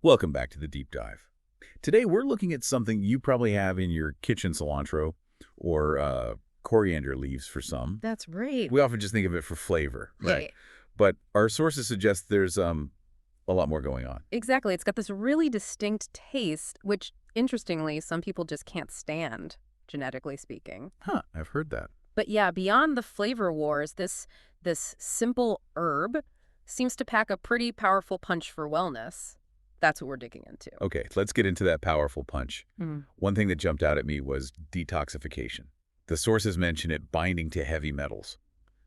Welcome back to the deep dive. Today we're looking at something you probably have in your kitchen: cilantro or coriander leaves for some. That's right. We often just think of it for flavor, right? Right. But our sources suggest there's a lot more going on. Exactly. It's got this really distinct taste, which, interestingly, some people just can't stand, genetically speaking. Huh, I've heard that. But yeah, beyond the flavor wars, this simple herb seems to pack a pretty powerful punch for wellness. That's what we're digging into. Okay, let's get into that powerful punch. Mm. One thing that jumped out at me was detoxification. The sources mention it binding to heavy metals,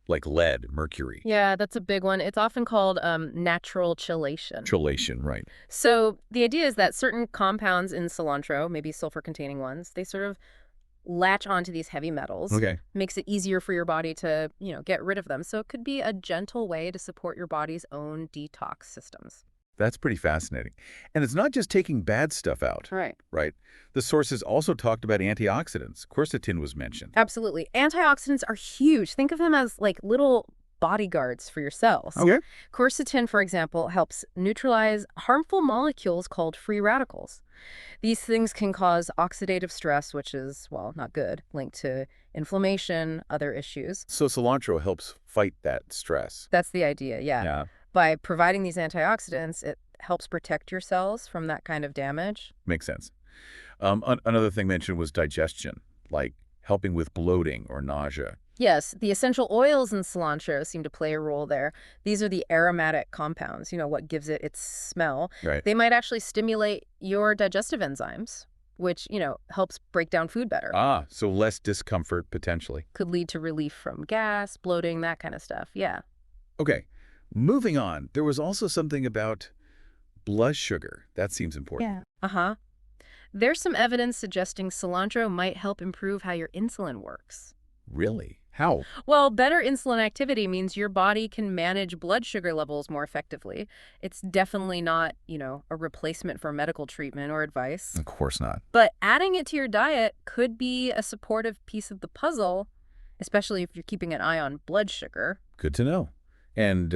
like lead, mercury. Yeah, that's a big one. It's often called natural chelation. Chelation, right. So the idea is that certain compounds in cilantro, maybe sulfur-containing ones, they sort of latch onto these heavy metals. Okay. Makes it easier for your body to, get rid of them. So it could be a gentle way to support your body's own detox systems. That's pretty fascinating. And it's not just taking bad stuff out, Right. right? The sources also talked about antioxidants. Quercetin was mentioned. Absolutely. Antioxidants are huge. Think of them as like little bodyguards for your cells. Okay. Quercetin, for example, helps neutralize harmful molecules called free radicals. These things can cause oxidative stress, which is, well, not good, linked to inflammation, other issues. So cilantro helps fight that stress. That's the idea, yeah. Yeah, By providing these antioxidants, it helps protect your cells from that kind of damage. makes sense. Another thing mentioned was digestion, like helping with bloating or nausea. Yes, the essential oils in cilantro seem to play a role there. These are the aromatic compounds, what gives it its smell. Right. They might actually stimulate your digestive enzymes, which, helps break down food better. Ah, so less discomfort potentially. Could lead to relief from gas, bloating, that kind of stuff. Yeah. Okay, moving on. There was also something about blood sugar. That seems important. Yeah. Uh-huh. There's some evidence suggesting cilantro might help improve how your insulin works. Really? How? Well, better insulin activity means your body can manage blood sugar levels more effectively. It's definitely not, a replacement for medical treatment or advice. Of course not. But adding it to your diet could be a supportive piece of the puzzle, especially if you're keeping an eye on blood sugar. Good to know. And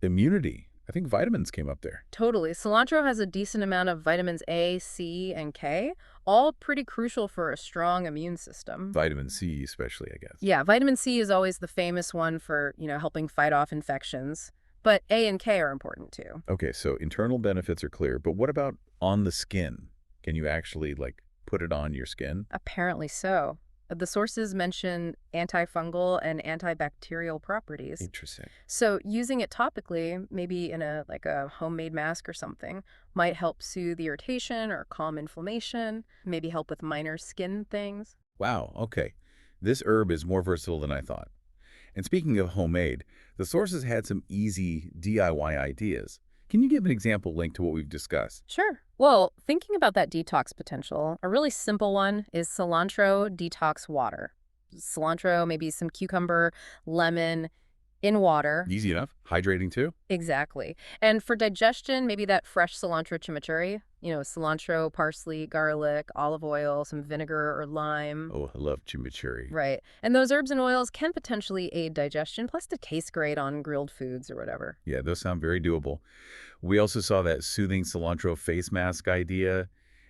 immunity. I think vitamins came up there. Totally. Cilantro has a decent amount of vitamins A, C, and K, all pretty crucial for a strong immune system. Vitamin C especially, I guess. Yeah, vitamin C is always the famous one for, helping fight off infections. But A and K are important too. Okay, so internal benefits are clear, but what about on the skin? Can you actually, put it on your skin? Apparently so. The sources mention antifungal and antibacterial properties. Interesting. So using it topically, maybe in a homemade mask or something, might help soothe irritation or calm inflammation, maybe help with minor skin things. Wow, okay. This herb is more versatile than I thought. And speaking of homemade, the sources had some easy DIY ideas. Can you give an example linked to what we've discussed? Sure. Well, thinking about that detox potential, a really simple one is cilantro detox water. Cilantro, maybe some cucumber, lemon in water. Easy enough. Hydrating too? Exactly. And for digestion, maybe that fresh cilantro chimichurri, cilantro, parsley, garlic, olive oil, some vinegar or lime. Oh, I love chimichurri. Right. And those herbs and oils can potentially aid digestion, plus they taste great on grilled foods or whatever. Yeah, those sound very doable. We also saw that soothing cilantro face mask idea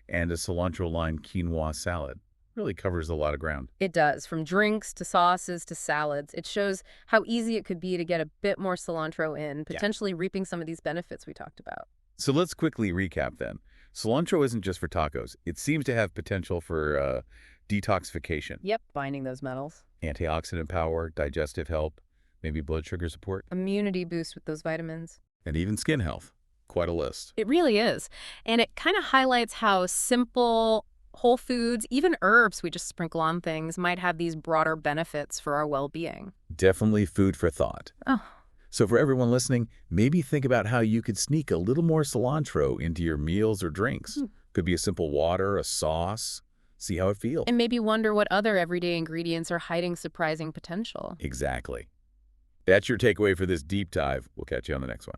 and a cilantro-lined quinoa salad. Really covers a lot of ground. It does. From drinks to sauces to salads. It shows how easy it could be to get a bit more cilantro in, potentially reaping some of these benefits we talked about. So let's quickly recap then. Cilantro isn't just for tacos. It seems to have potential for detoxification, Yep, binding those metals. antioxidant power, digestive help, maybe blood sugar support, Immunity boost with those vitamins. and even skin health. Quite a list. It really is. And it kind of highlights how simple whole foods, even herbs we just sprinkle on things, might have these broader benefits for our well-being. Definitely food for thought. Oh. So for everyone listening, maybe think about how you could sneak a little more cilantro into your meals or drinks. Could be a simple water, a sauce. See how it feels. And maybe wonder what other everyday ingredients are hiding surprising potential. Exactly. That's your takeaway for this deep dive. We'll catch you on the next one.